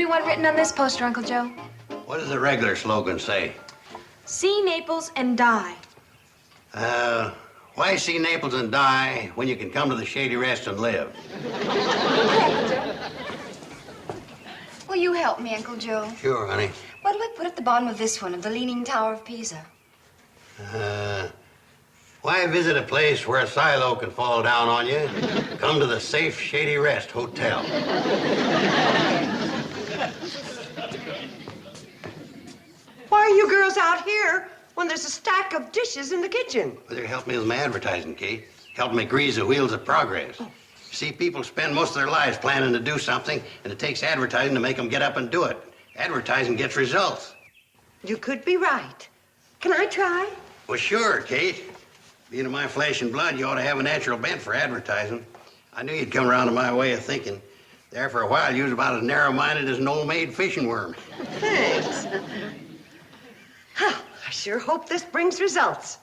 do you want written on this poster, Uncle Joe? What does the regular slogan say? See Naples and die. Why see Naples and die when you can come to the Shady Rest and live? Okay, Uncle Joe. Will you help me, Uncle Joe? Sure, honey. What do I put at the bottom of this one, of the Leaning Tower of Pisa? Why visit a place where a silo can fall down on you? Come to the safe Shady Rest Hotel. Why are you girls out here when there's a stack of dishes in the kitchen? Well, they're helping me with my advertising, Kate. Helping me grease the wheels of progress. You see, people spend most of their lives planning to do something, and it takes advertising to make them get up and do it. Advertising gets results. You could be right. Can I try? Well, sure, Kate. Being in my flesh and blood, you ought to have a natural bent for advertising. I knew you'd come around to my way of thinking. There for a while, you was about as narrow-minded as an old-maid fishing worm. Thanks. I sure hope this brings results.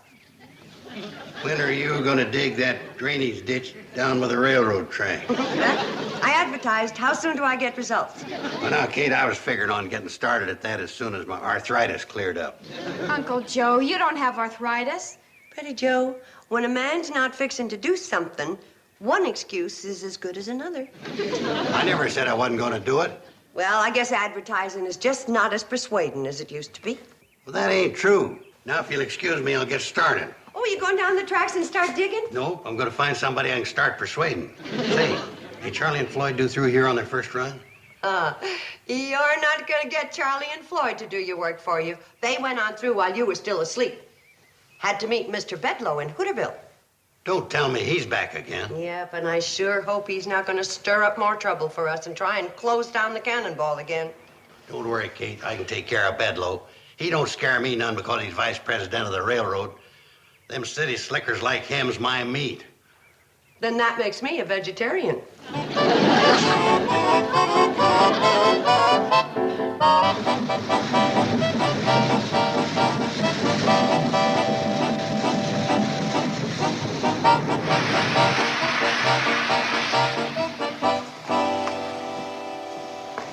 When are you going to dig that drainage ditch down by the railroad track? I advertised. How soon do I get results? Well, now, Kate, I was figuring on getting started at that as soon as my arthritis cleared up. Uncle Joe, you don't have arthritis. Petty Joe, when a man's not fixing to do something, one excuse is as good as another. I never said I wasn't going to do it. Well, I guess advertising is just not as persuading as it used to be. Well, that ain't true. Now, if you'll excuse me, I'll get started. Oh, you going down the tracks and start digging? No, I'm going to find somebody I can start persuading. Say, did Charley and Floyd do through here on their first run? You're not going to get Charley and Floyd to do your work for you. They went on through while you were still asleep. Had to meet Mr. Bedloe in Hooterville. Don't tell me he's back again. Yep, and I sure hope he's not going to stir up more trouble for us and try and close down the Cannonball again. Don't worry, Kate. I can take care of Bedloe. He don't scare me none because he's vice president of the railroad. Them city slickers like him's my meat. Then that makes me a vegetarian.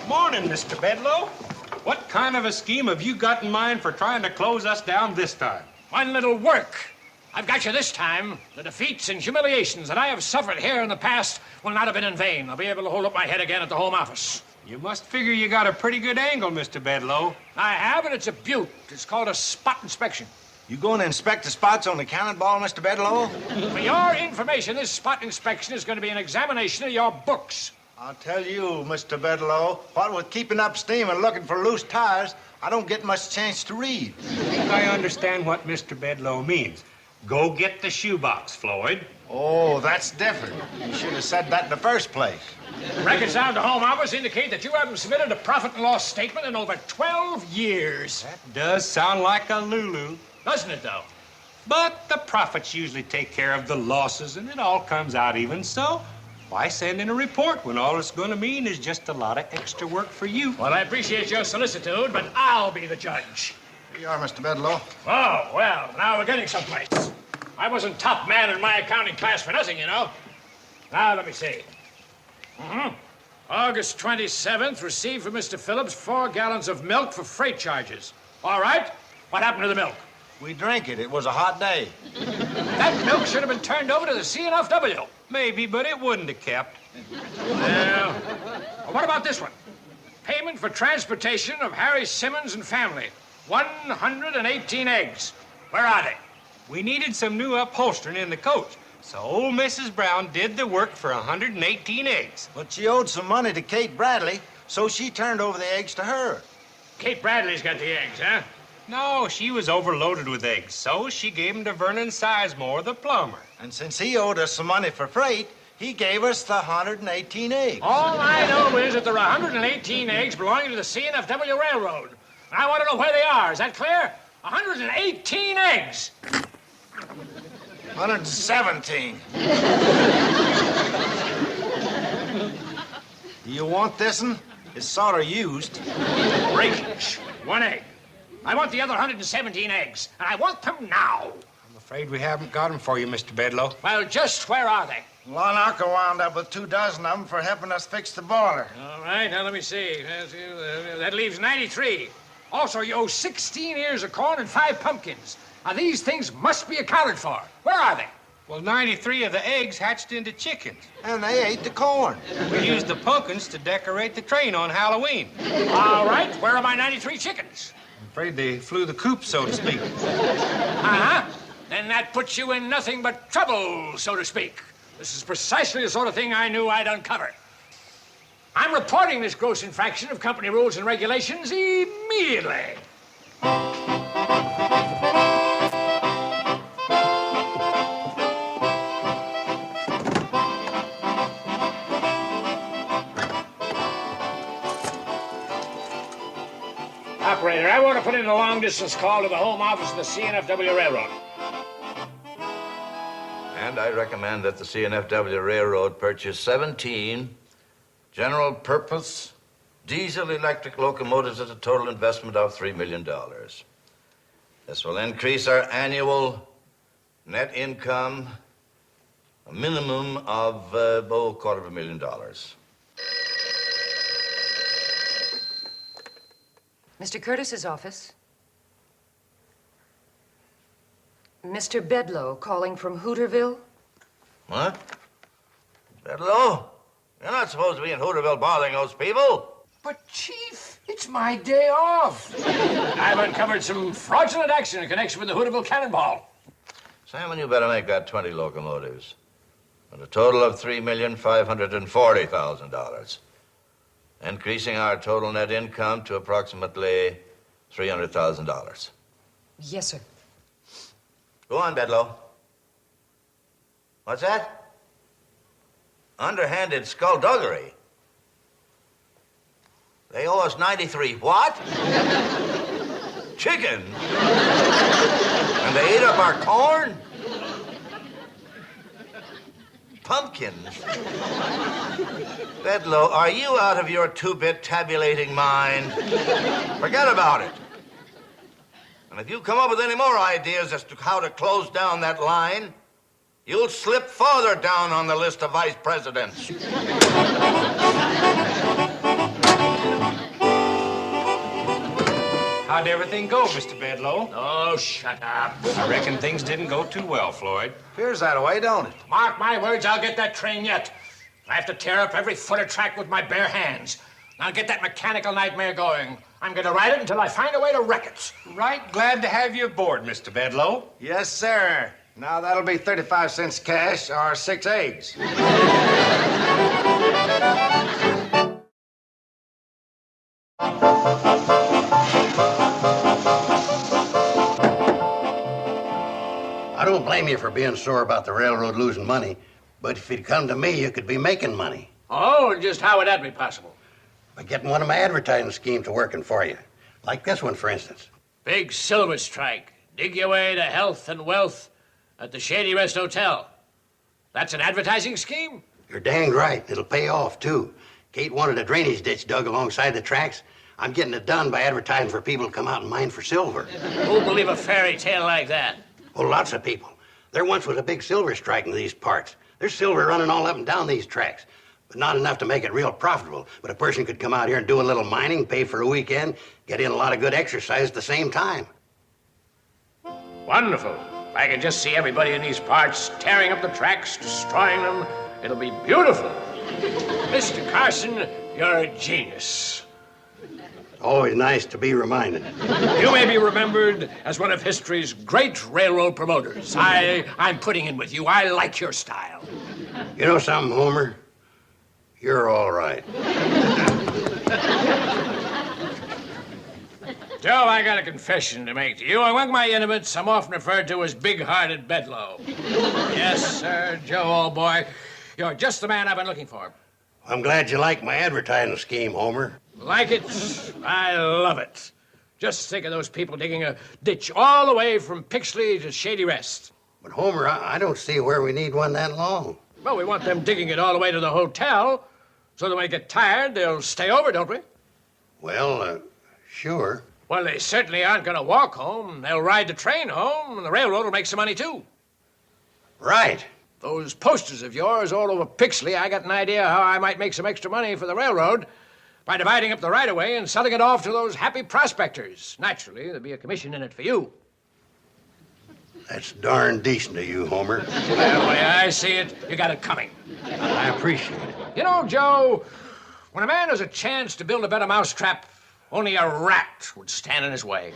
Morning, Mr. Bedloe. What kind of a scheme have you got in mind for trying to close us down this time? One little work. I've got you this time. The defeats and humiliations that I have suffered here in the past will not have been in vain. I'll be able to hold up my head again at the Home Office. You must figure you got a pretty good angle, Mr. Bedloe. I have, and it's a beaut. It's called a spot inspection. You going to inspect the spots on the Cannonball, Mr. Bedloe? For your information, this spot inspection is going to be an examination of your books. I'll tell you, Mr. Bedloe, what with keeping up steam and looking for loose tires, I don't get much chance to read. I think I understand what Mr. Bedloe means. Go get the shoebox, Floyd. Oh, that's different. You should have said that in the first place. Records down to Home Office indicate that you haven't submitted a profit and loss statement in over 12 years. That does sound like a Lulu. Doesn't it, though? But the profits usually take care of the losses, and it all comes out even so. Why send in a report when all it's going to mean is just a lot of extra work for you? Well, I appreciate your solicitude, but I'll be the judge. Here you are, Mr. Bedloe. Oh, well, now we're getting someplace. I wasn't top man in my accounting class for nothing, you know. Now, let me see. August 27th, received from Mr. Phillips 4 gallons of milk for freight charges. All right. What happened to the milk? We drank it. It was a hot day. That milk should have been turned over to the CNFW. Maybe, but it wouldn't have kept. Well, what about this one? Payment for transportation of Harry Simmons and family. 118 eggs. Where are they? We needed some new upholstering in the coach, so old Mrs. Brown did the work for 118 eggs. But she owed some money to Kate Bradley, so she turned over the eggs to her. Kate Bradley's got the eggs, huh? No, she was overloaded with eggs, so she gave them to Vernon Sizemore, the plumber. And since he owed us some money for freight, he gave us the 118 eggs. All I know is that there are 118 eggs belonging to the CNFW Railroad. And I want to know where they are. Is that clear? 118 eggs. 117. You want this one? It's sort of used. Breakage. 1 egg. I want the other 117 eggs, and I want them now. I'm afraid we haven't got them for you, Mr. Bedloe. Well, just where are they? Lon Uncle wound up with 24 of them for helping us fix the boiler. All right, now let me see. That leaves 93. Also, you owe 16 ears of corn and 5 pumpkins. Now, these things must be accounted for. Where are they? Well, 93 of the eggs hatched into chickens. And they ate the corn. We used the pumpkins to decorate the train on Halloween. All right, where are my 93 chickens? I'm afraid they flew the coop, so to speak. Uh-huh. Then that puts you in nothing but trouble, so to speak. This is precisely the sort of thing I knew I'd uncover. I'm reporting this gross infraction of company rules and regulations immediately. Operator, I want to put in a long-distance call to the home office of the CNFW Railroad. And I recommend that the CNFW Railroad purchase 17 general-purpose diesel-electric locomotives at a total investment of $3 million. This will increase our annual net income a minimum of about $250,000. Mr. Curtis's office. Mr. Bedloe calling from Hooterville. What? Bedloe? You're not supposed to be in Hooterville bothering those people. But, Chief, it's my day off. I've uncovered some fraudulent action in connection with the Hooterville Cannonball. Simon, you better make that 20 locomotives at a total of $3,540,000, increasing our total net income to approximately $300,000. Yes, sir. Go on, Bedloe. What's that? Underhanded skullduggery. They owe us 93 what? Chicken? And they ate up our corn? Pumpkins? Bedloe, are you out of your two-bit tabulating mind? Forget about it. And if you come up with any more ideas as to how to close down that line, you'll slip farther down on the list of vice presidents. How'd everything go, Mr. Bedloe? Oh, shut up. I reckon things didn't go too well, Floyd. Appears that way, don't it? Mark my words, I'll get that train yet. I have to tear up every foot of track with my bare hands. I'll get that mechanical nightmare going. I'm going to ride it until I find a way to wreck it. Right glad to have you aboard, Mr. Bedloe. Yes, sir. Now that'll be 35 cents cash or 6 eggs. I don't blame you for being sore about the railroad losing money, but if you'd come to me, you could be making money. Oh, and just how would that be possible? By getting one of my advertising schemes working for you. Like this one, for instance. Big silver strike. Dig your way to health and wealth at the Shady Rest Hotel. That's an advertising scheme? You're danged right. It'll pay off, too. Kate wanted a drainage ditch dug alongside the tracks. I'm getting it done by advertising for people to come out and mine for silver. Who'd believe a fairy tale like that? Oh, lots of people. There once was a big silver strike in these parts. There's silver running all up and down these tracks, but not enough to make it real profitable. But a person could come out here and do a little mining, pay for a weekend, get in a lot of good exercise at the same time. Wonderful. I can just see everybody in these parts tearing up the tracks, destroying them. It'll be beautiful. Mr. Carson, you're a genius. Always nice to be reminded. You may be remembered as one of history's great railroad promoters. I'm putting in with you. I like your style. You know something, Homer? You're all right. Joe, I got a confession to make to you. Among my intimates, I'm often referred to as big-hearted Bedloe. Yes, sir, Joe, old boy. You're just the man I've been looking for. I'm glad you like my advertising scheme, Homer. Like it? I love it. Just think of those people digging a ditch all the way from Pixley to Shady Rest. But, Homer, I don't see where we need one that long. Well, we want them digging it all the way to the hotel, so that when they get tired, they'll stay over, don't we? Well, sure. Well, they certainly aren't going to walk home. They'll ride the train home, and the railroad will make some money, too. Right. those posters of yours all over Pixley, I got an idea how I might make some extra money for the railroad by dividing up the right-of-way and selling it off to those happy prospectors. Naturally, there'd be a commission in it for you. That's darn decent of you, Homer. Well, the way I see it, you got it coming. I appreciate it. You know, Joe, when a man has a chance to build a better mousetrap, only a rat would stand in his way.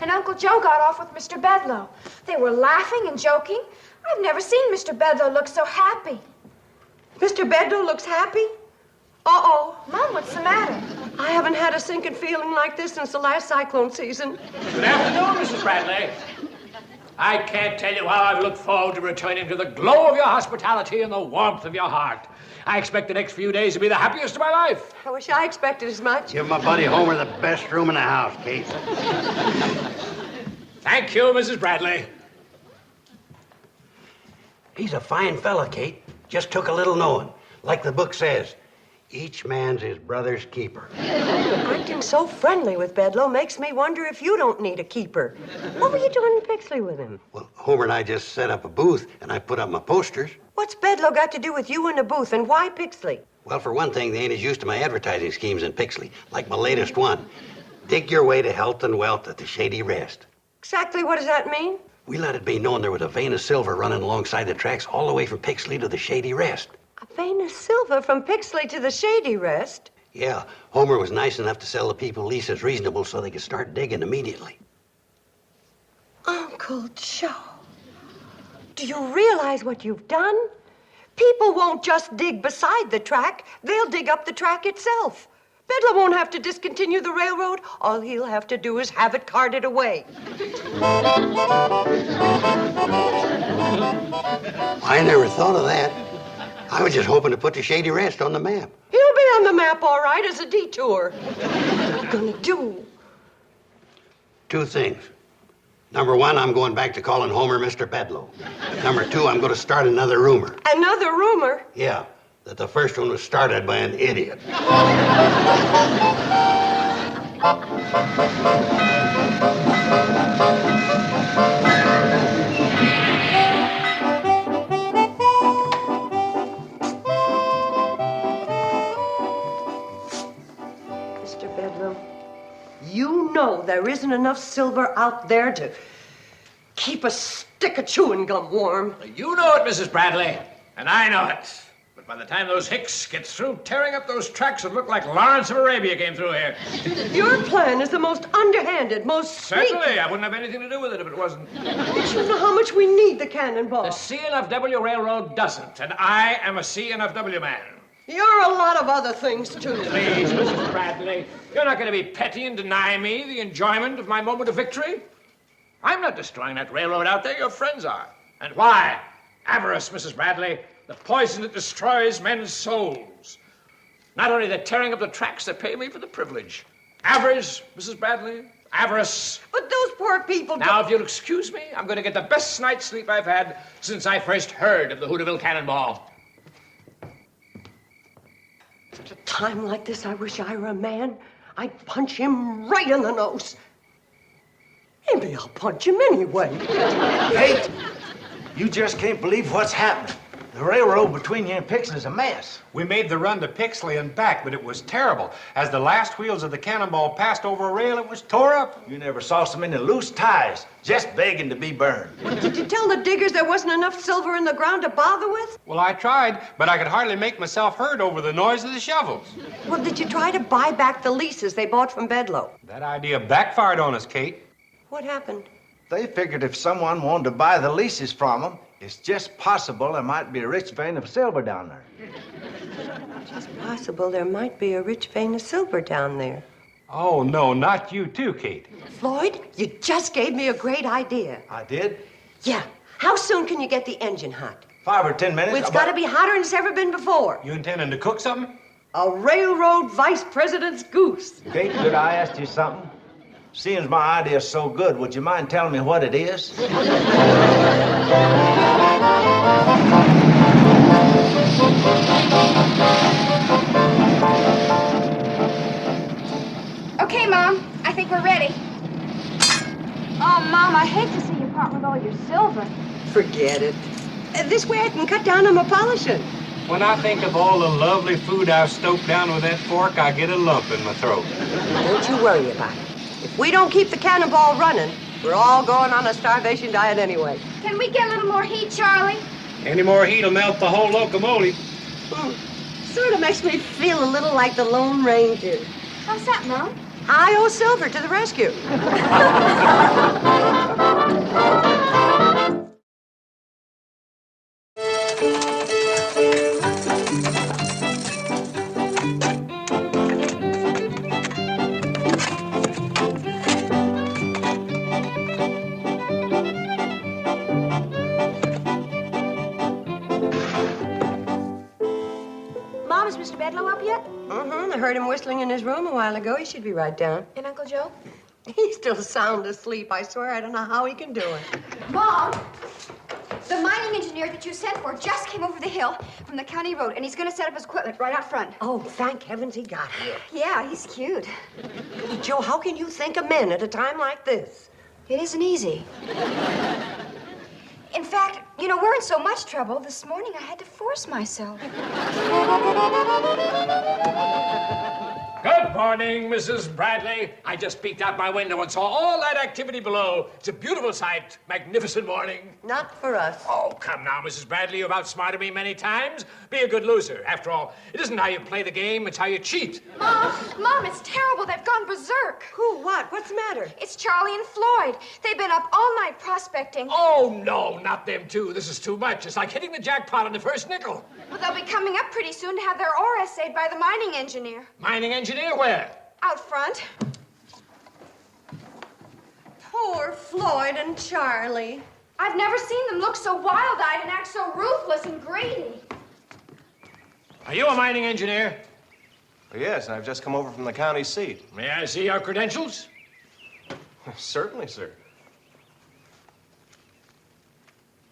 And Uncle Joe got off with Mr. Bedloe. They were laughing and joking. I've never seen Mr. Bedloe look so happy. Mr. Bedloe looks happy? Uh-oh. Mom, what's the matter? I haven't had a sinking feeling like this since the last cyclone season. Good afternoon, Mrs. Bradley. I can't tell you how I've looked forward to returning to the glow of your hospitality and the warmth of your heart. I expect the next few days to be the happiest of my life. I wish I expected as much. Give my buddy Homer the best room in the house, Kate. Thank you, Mrs. Bradley. He's a fine fella, Kate. Just took a little knowing. Like the book says, each man's his brother's keeper. Acting so friendly with Bedloe makes me wonder if you don't need a keeper. What were you doing in Pixley with him? Well, Homer and I just set up a booth, and I put up my posters. What's Bedloe got to do with you in the booth, and why Pixley? Well, for one thing, they ain't as used to my advertising schemes in Pixley, like my latest one. Dig your way to health and wealth at the Shady Rest. Exactly what does that mean? We let it be known there was a vein of silver running alongside the tracks all the way from Pixley to the Shady Rest. A vein of silver from Pixley to the Shady Rest? Yeah, Homer was nice enough to sell the people leases reasonable so they could start digging immediately. Uncle Joe, do you realize what you've done? People won't just dig beside the track, they'll dig up the track itself. Bedloe won't have to discontinue the railroad. All he'll have to do is have it carted away. I never thought of that. I was just hoping to put the Shady Rest on the map. He'll be on the map, all right, as a detour. What are you gonna do? Two things. Number one, I'm going back to calling Homer Mr. Bedloe. Number two, I'm going to start another rumor. Another rumor? Yeah, that the first one was started by an idiot. Mr. Bedloe, you know there isn't enough silver out there to keep a stick of chewing gum warm. You know it, Mrs. Bradley, and I know it. But by the time those hicks get through tearing up those tracks, it'll look like Lawrence of Arabia came through here. Your plan is the most underhanded, most sneaky. Certainly, I wouldn't have anything to do with it if it wasn't. Don't you know how much we need the cannonball? The C&FW Railroad doesn't, and I am a C&FW man. You're a lot of other things, too. Please, Mrs. Bradley, you're not going to be petty and deny me the enjoyment of my moment of victory. I'm not destroying that railroad out there. Your friends are. And why? Avarice, Mrs. Bradley, the poison that destroys men's souls. Not only they're tearing up the tracks, they pay me for the privilege. Avarice, Mrs. Bradley, avarice. But those poor people Now, if you'll excuse me, I'm going to get the best night's sleep I've had since I first heard of the Hooterville Cannonball. At a time like this, I wish I were a man. I'd punch him right in the nose. Maybe I'll punch him anyway. Kate, you just can't believe what's happening. The railroad between here and Pixley is a mess. We made the run to Pixley and back, but it was terrible. As the last wheels of the cannonball passed over a rail, it was tore up. You never saw so many loose tires, just begging to be burned. Did you tell the diggers there wasn't enough silver in the ground to bother with? Well, I tried, but I could hardly make myself heard over the noise of the shovels. Well, did you try to buy back the leases they bought from Bedloe? That idea backfired on us, Kate. What happened? They figured if someone wanted to buy the leases from them, it's just possible there might be a rich vein of silver down there. It's possible there might be a rich vein of silver down there. Oh, no, not you too, Kate. Floyd, you just gave me a great idea. I did? Yeah. How soon can you get the engine hot? 5 or 10 minutes. Well, it's got to be hotter than it's ever been before. You intending to cook something? A railroad vice president's goose. Kate, could I ask you something? Seeing as my idea's so good, would you mind telling me what it is? Okay, Mom. I think we're ready. Oh, Mom, I hate to see you part with all your silver. Forget it. This way I can cut down on my polishing. When I think of all the lovely food I've stoked down with that fork, I get a lump in my throat. Don't you worry about it. If we don't keep the cannonball running, we're all going on a starvation diet anyway. Can we get a little more heat, Charlie? Any more heat'll melt the whole locomotive. Sort of makes me feel a little like the Lone Ranger. How's that, Mom? I owe Silver to the rescue. Mom, is Mr. Bedloe up yet? I heard him whistling in his room a while ago. He should be right down. And Uncle Joe? He's still sound asleep. I swear I don't know how he can do it. Mom, the mining engineer that you sent for just came over the hill from the county road, and he's going to set up his equipment right out front. Oh, thank heavens he got here. Yeah, he's cute. Joe, how can you think of men at a time like this? It isn't easy. In fact, you know, we're in so much trouble, this morning I had to force myself. Good morning, Mrs. Bradley. I just peeked out my window and saw all that activity below. It's a beautiful sight. Magnificent morning. Not for us. Oh, come now, Mrs. Bradley. You've outsmarted me many times. Be a good loser. After all, it isn't how you play the game, it's how you cheat. Mom, it's terrible. They've gone berserk. Who? What? What's the matter? It's Charlie and Floyd. They've been up all night prospecting. Oh, no, not them two. This is too much. It's like hitting the jackpot on the first nickel. Well, they'll be coming up pretty soon to have their ore assayed by the mining engineer. Mining engineer where? Out front. Poor Floyd and Charlie. I've never seen them look so wild-eyed and act so ruthless and greedy. Are you a mining engineer? Yes, I've just come over from the county seat. May I see your credentials? Certainly, sir.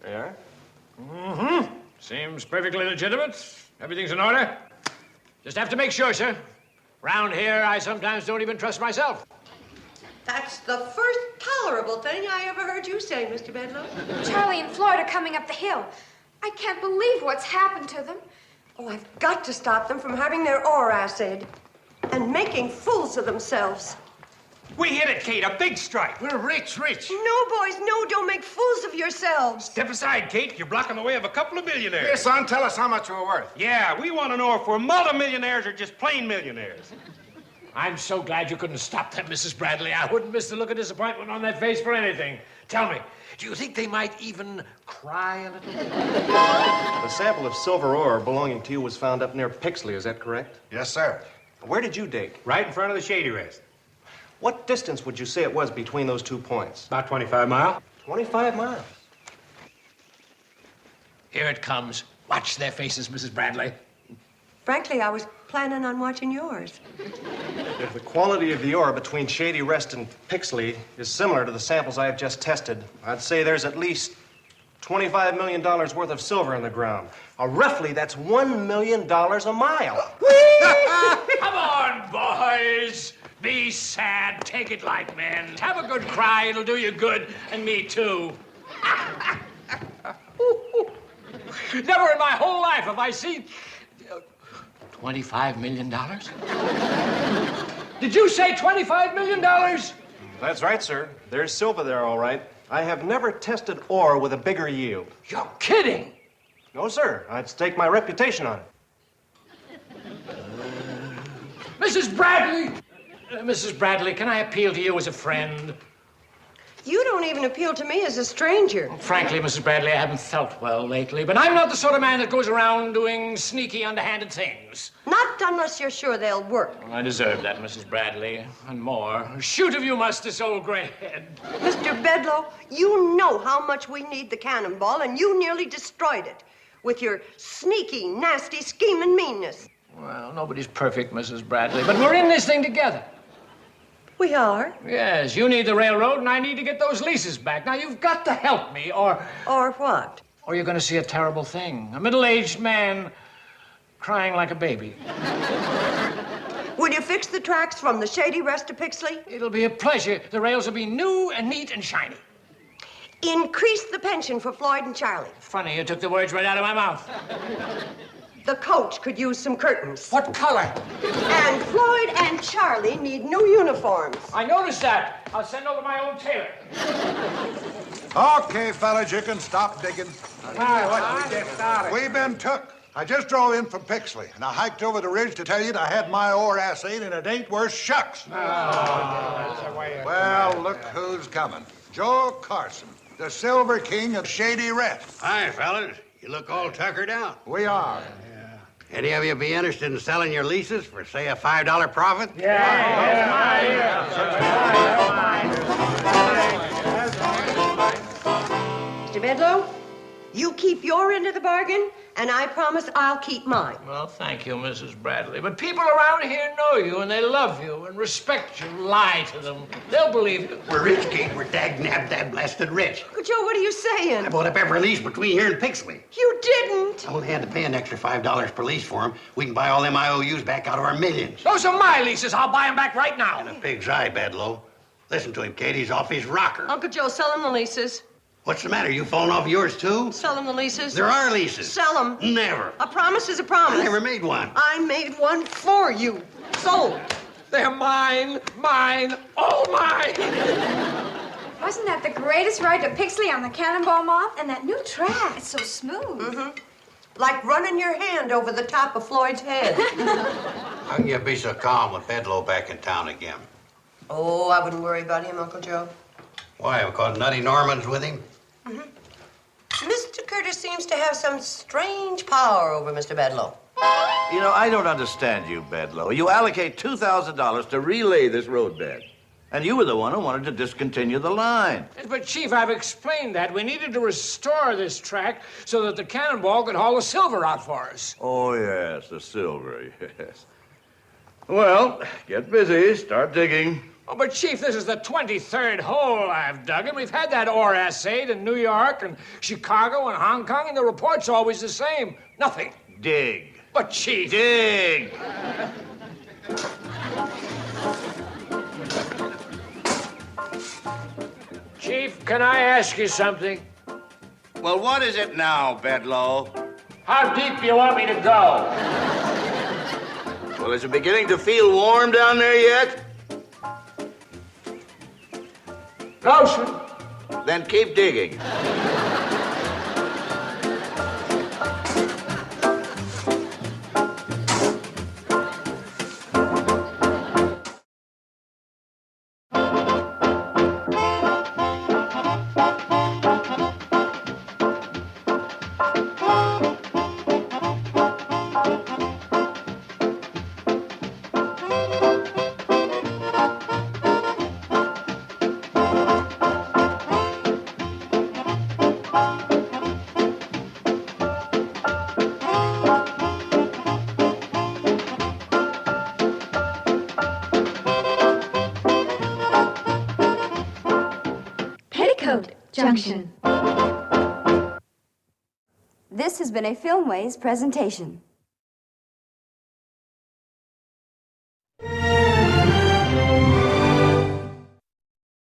There you are. Mm-hmm. Seems perfectly legitimate. Everything's in order. Just have to make sure, sir. Round here, I sometimes don't even trust myself. That's the first tolerable thing I ever heard you say, Mr. Bedloe. Charlie and Floyd are coming up the hill. I can't believe what's happened to them. Oh, I've got to stop them from having their ore assayed and making fools of themselves. We hit it, Kate. A big strike. We're rich. No, boys, no, don't make fools of yourselves. Step aside, Kate. You're blocking the way of a couple of millionaires. Here, son, tell us how much we're worth. Yeah, we want to know if we're multimillionaires or just plain millionaires. I'm so glad you couldn't stop them, Mrs. Bradley. I wouldn't miss the look of disappointment on that face for anything. Tell me, do you think they might even cry a little? The sample of silver ore belonging to you was found up near Pixley, is that correct? Yes, sir. Where did you dig? Right in front of the Shady Rest. What distance would you say it was between those 2 points? About 25 miles. 25 miles. Here it comes. Watch their faces, Mrs. Bradley. Frankly, I was planning on watching yours. If the quality of the ore between Shady Rest and Pixley is similar to the samples I have just tested, I'd say there's at least $25 million worth of silver in the ground. Roughly, that's $1 million a mile. Come on, boys. Be sad. Take it like men. Have a good cry. It'll do you good. And me, too. Never in my whole life have I seen... $25 million? Did you say $25 million? That's right, sir. There's silver there, all right. I have never tested ore with a bigger yield. You're kidding. No, sir. I'd stake my reputation on it. Mrs. Bradley! Mrs. Bradley, can I appeal to you as a friend? You don't even appeal to me as a stranger. Frankly, Mrs. Bradley, I haven't felt well lately, but I'm not the sort of man that goes around doing sneaky, underhanded things. Not unless you're sure they'll work. I deserve that, Mrs. Bradley, and more. Shoot if you must, this old gray head. Mr. Bedloe, you know how much we need the cannonball, and you nearly destroyed it with your sneaky, nasty scheming meanness. Well, nobody's perfect, Mrs. Bradley, but we're in this thing together. We are? Yes, you need the railroad, and I need to get those leases back. Now, you've got to help me, or... Or what? Or you're going to see a terrible thing. A middle-aged man crying like a baby. Will you fix the tracks from the Shady Rest to Pixley? It'll be a pleasure. The rails will be new and neat and shiny. Increase the pension for Floyd and Charley. Funny, you took the words right out of my mouth. The coach could use some curtains. What color? And Floyd and Charley need new uniforms. I noticed that. I'll send over my own tailor. Okay, fellas, you can stop digging. We've been took. I just drove in from Pixley, and I hiked over the ridge to tell you that I had my ore assayed, and it ain't worth shucks. Well, look who's coming. Joe Carson, the Silver King of Shady Rest. Hi, fellas. You look all tuckered out. We are. Any of you be interested in selling your leases for, say, a $5 profit? Mr. Bedloe, you keep your end of the bargain, and I promise I'll keep mine. Well, thank you, Mrs. Bradley. But people around here know you, and they love you and respect you. Lie to them. They'll believe you. We're rich, Kate. We're dag-nab-dab blasted rich. Uncle Joe, what are you saying? I bought up every lease between here and Pixley. You didn't. I only had to pay an extra $5 per lease for them. We can buy all them IOUs back out of our millions. Those are my leases. I'll buy them back right now. And a pig's eye, Bedloe. Listen to him, Kate. He's off his rocker. Uncle Joe, sell him the leases. What's the matter? You falling off yours, too? Sell him the leases. There are leases. Sell them. Never. A promise is a promise. I never made one. I made one for you. Sold. They're mine, all mine. Wasn't that the greatest ride to Pixley on the Cannonball Moth? And that new track. It's so smooth. Mm-hmm. Like running your hand over the top of Floyd's head. How can you be so calm with Bedloe back in town again? Oh, I wouldn't worry about him, Uncle Joe. Why, because Nutty Norman's with him? Mr. Curtis seems to have some strange power over Mr. Bedloe. You know, I don't understand you, Bedloe. You allocate $2,000 to relay this roadbed. And you were the one who wanted to discontinue the line. But, Chief, I've explained that. We needed to restore this track so that the Cannonball could haul the silver out for us. Oh, yes, the silver, yes. Well, get busy. Start digging. Oh, but, Chief, this is the 23rd hole I've dug, and we've had that ore assayed in New York and Chicago and Hong Kong, and the report's always the same. Nothing. Dig. But, Chief... Dig. Chief, can I ask you something? Well, what is it now, Bedloe? How deep do you want me to go? Well, is it beginning to feel warm down there yet? Closer. Then keep digging. Petticoat Junction. This has been a Filmways presentation.